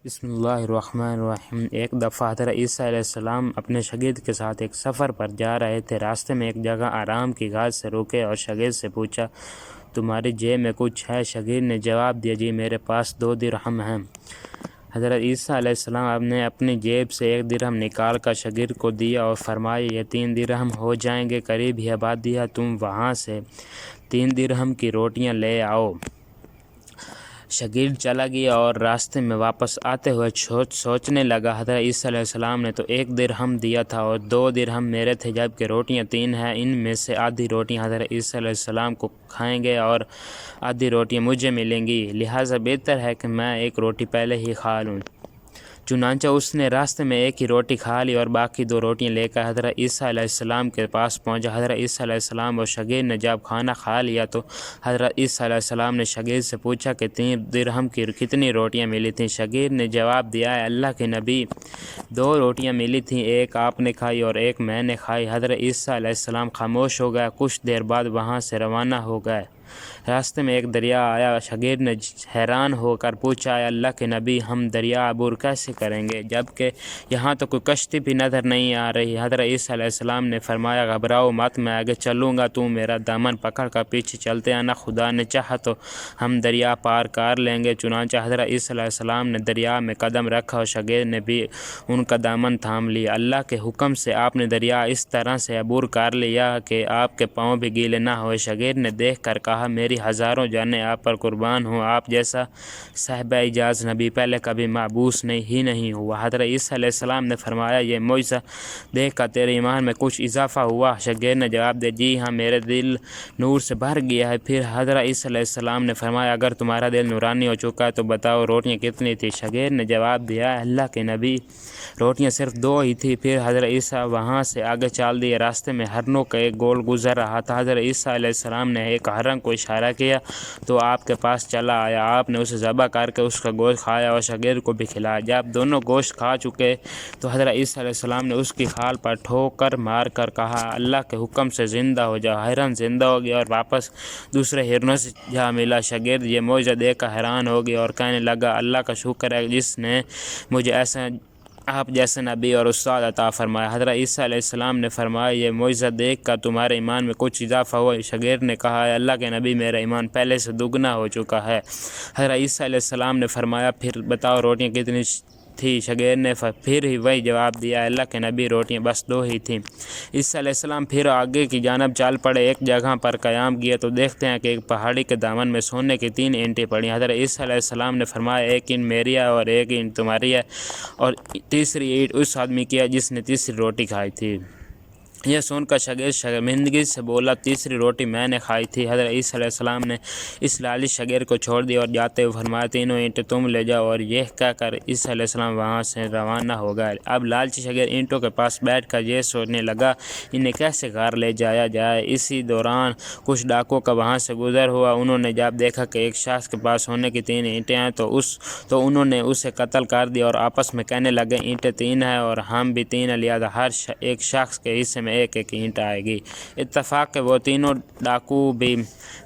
بسم اللہ الرحمن الرحیم۔ ایک دفعہ حضرت عیسیٰ علیہ السلام اپنے شاگرد کے ساتھ ایک سفر پر جا رہے تھے۔ راستے میں ایک جگہ آرام کی گھاٹ سے رکے اور شاگرد سے پوچھا، تمہاری جیب میں کچھ ہے؟ شاگرد نے جواب دیا، جی میرے پاس 2 درہم ہیں۔ حضرت عیسیٰ علیہ السلام نے اپنی جیب سے 1 درہم نکال کر شاگرد کو دیا اور فرمایا، یہ 3 درہم ہو جائیں گے، قریب ہی آبادی ہے، تم وہاں سے 3 درہم کی روٹیاں لے آؤ۔ شاگرد چلا گیا اور راستے میں واپس آتے ہوئے سوچنے لگا، حضرت عیسیٰ علیہ السلام نے تو 1 درہم دیا تھا اور 2 درہم میرے تھے، جبکہ روٹیاں 3 ہیں۔ ان میں سے آدھی روٹیاں حضرت عیسیٰ علیہ السلام کو کھائیں گے اور آدھی روٹیاں مجھے ملیں گی، لہٰذا بہتر ہے کہ میں 1 روٹی پہلے ہی کھا لوں۔ چنانچہ اس نے راستے میں 1 ہی روٹی کھا لی اور باقی 2 روٹیاں لے کر حضرت عیسیٰ علیہ السلام کے پاس پہنچا۔ حضرت عیسیٰ علیہ السلام اور شاگرد نے جب کھانا کھا لیا تو حضرت عیسیٰ علیہ السلام نے شاگرد سے پوچھا کہ 3 درہم کی کتنی روٹیاں ملی تھیں؟ شاگرد نے جواب دیا، اے اللہ کے نبی، 2 روٹیاں ملی تھیں، 1 آپ نے کھائی اور 1 میں نے کھائی۔ حضرت عیسیٰ علیہ السلام خاموش ہو گئے، کچھ دیر بعد وہاں سے روانہ ہو گئے۔ راستے میں ایک دریا آیا۔ شاگرد نے حیران ہو کر پوچھا، اے اللہ کے نبی، ہم دریا عبور کیسے کریں گے جبکہ یہاں تو کوئی کشتی بھی نظر نہیں آ رہی؟ حضرت عیسیٰ علیہ السلام نے فرمایا، گھبراؤ مت، میں آگے چلوں گا، تو میرا دامن پکڑ کر پیچھے چلتے آنا، خدا نے چاہا تو ہم دریا پار کر لیں گے۔ چنانچہ حضرت عیسیٰ علیہ السلام نے دریا میں قدم رکھا اور شاگرد نے بھی ان کا دامن تھام لیا۔ اللہ کے حکم سے آپ نے دریا اس طرح سے عبور کر لیا کہ آپ کے پاؤں بھی گیلے نہ ہوئے۔ شاگرد نے دیکھ کر کہا، میری ہزاروں جانیں آپ پر قربان ہوں، آپ جیسا صاحب اعجاز نبی پہلے کبھی معبوس نہیں ہوا۔ حضرت عیسیٰ علیہ السلام نے فرمایا، یہ معجزہ دیکھ کر تیرے ایمان میں کچھ اضافہ ہوا؟ شاگرد نے جواب دیا، جی ہاں، میرے دل نور سے بھر گیا ہے۔ پھر حضرت عیسیٰ علیہ السلام نے فرمایا، اگر تمہارا دل نورانی ہو چکا ہے تو بتاؤ روٹیاں کتنی تھیں؟ شاگرد نے جواب دیا، اے اللہ کے نبی، روٹیاں صرف 2 ہی تھیں۔ پھر حضرت عیسیٰ وہاں سے آگے چل دیے۔ راستے میں ہرنوں کا ایک گول گزر رہا تھا۔ حضرت عیسیٰ علیہ السلام نے ایک ہرن کو اشارہ کیا تو آپ کے پاس چلا آیا۔ آپ نے اسے ذبح کر کے اس کا گوشت کھایا اور شاگرد کو بھی کھلایا۔ جب دونوں گوشت کھا چکے تو حضرت عیسیٰ علیہ السلام نے اس کی کھال پر ٹھوکر مار کر کہا، اللہ کے حکم سے زندہ ہو جاؤ۔ ہرن زندہ ہو گیا اور واپس دوسرے ہرنوں سے جا ملا۔ شاگرد یہ معجزہ دیکھ کر حیران ہو گیا اور کہنے لگا، اللہ کا شکر ہے جس نے مجھے ایسا آپ جیسے نبی اور استاد عطا فرمایا۔ حضرت عیسیٰ علیہ السلام نے فرمایا، یہ معجزہ دیکھ کر تمہارے ایمان میں کچھ اضافہ ہوا؟ شاگرد نے کہا، اے اللہ کے نبی، میرا ایمان پہلے سے دگنا ہو چکا ہے۔ حضرت عیسیٰ علیہ السلام نے فرمایا، پھر بتاؤ روٹیاں کتنی تھی؟ شاگرد نے پھر ہی وہی جواب دیا، اے اللہ کے نبی، روٹیاں بس 2 ہی تھیں۔ عیسیٰ علیہ السلام پھر آگے کی جانب چل پڑے۔ ایک جگہ پر قیام کیا تو دیکھتے ہیں کہ ایک پہاڑی کے دامن میں سونے کی 3 اینٹیں پڑی۔ حضرت عیسیٰ علیہ السلام نے فرمایا، ایک اینٹ میری ہے اور ایک اینٹ تمہاری ہے اور تیسری اینٹ اس آدمی کی ہے جس نے تیسری روٹی کھائی تھی۔ یہ سن کر شاگرد شرمندگی سے بولا، تیسری روٹی میں نے کھائی تھی۔ حضرت عیسیٰ علیہ السلام نے اس لالچ شاگرد کو چھوڑ دیا اور جاتے ہوئے فرمایا، 3 اینٹیں تم لے جاؤ، اور یہ کہہ کر عیسیٰ علیہ السلام وہاں سے روانہ ہو گئے۔ اب لالچی شاگرد اینٹوں کے پاس بیٹھ کر یہ سوچنے لگا، انہیں کیسے گھر لے جایا جائے۔ اسی دوران کچھ ڈاکوؤں کا وہاں سے گزر ہوا۔ انہوں نے جب دیکھا کہ ایک شخص کے پاس سونے کی 3 اینٹیں ہیں تو انہوں نے اسے قتل کر دیا اور آپس میں کہنے لگے، اینٹیں 3 ہیں اور ہم بھی 3 ہیں، لہٰذا ہر ایک شخص کے حصے میں 1 اینٹ آئے گی۔ اتفاق کہ وہ تینوں ڈاکو بھی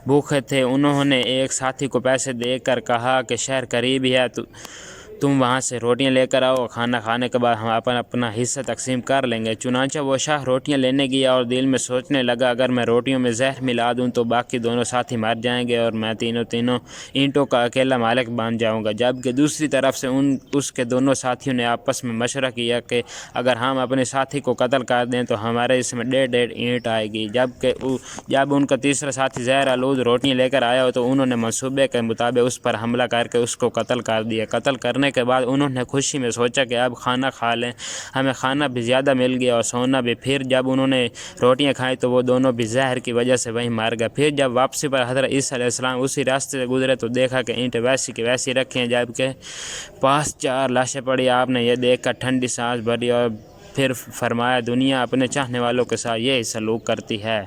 بھوکے تھے۔ انہوں نے ایک ساتھی کو پیسے دے کر کہا کہ شہر قریب ہی ہے، تم وہاں سے روٹیاں لے کر آؤ، کھانا کھانے کے بعد ہم اپنا حصہ تقسیم کر لیں گے۔ چنانچہ وہ شاہ روٹیاں لینے گیا اور دل میں سوچنے لگا، اگر میں روٹیوں میں زہر ملا دوں تو باقی دونوں ساتھی مر جائیں گے اور میں تینوں اینٹوں کا اکیلا مالک بن جاؤں گا۔ جبکہ دوسری طرف سے اس کے دونوں ساتھیوں نے آپس میں مشورہ کیا کہ اگر ہم اپنے ساتھی کو قتل کر دیں تو ہمارے اس میں 1.5 اینٹ آئے گی۔ جب ان کا تیسرا ساتھی زہر آلود روٹیاں لے کر آیا تو انہوں نے منصوبے کے مطابق اس پر حملہ کر کے اس کو قتل کر دیا۔ قتل کرنے کے بعد انہوں نے خوشی میں سوچا کہ اب کھانا کھا لیں، ہمیں کھانا بھی زیادہ مل گیا اور سونا بھی۔ پھر جب انہوں نے روٹیاں کھائیں تو وہ دونوں بھی زہر کی وجہ سے وہیں مر گئے۔ پھر جب واپسی پر حضرت عیسیٰ علیہ السلام اسی راستے سے گزرے تو دیکھا کہ اینٹیں ویسی کی ویسی رکھی ہیں جبکہ پاس 4 لاشیں پڑی۔ آپ نے یہ دیکھ کر ٹھنڈی سانس بھری اور پھر فرمایا، دنیا اپنے چاہنے والوں کے ساتھ یہی سلوک کرتی ہے۔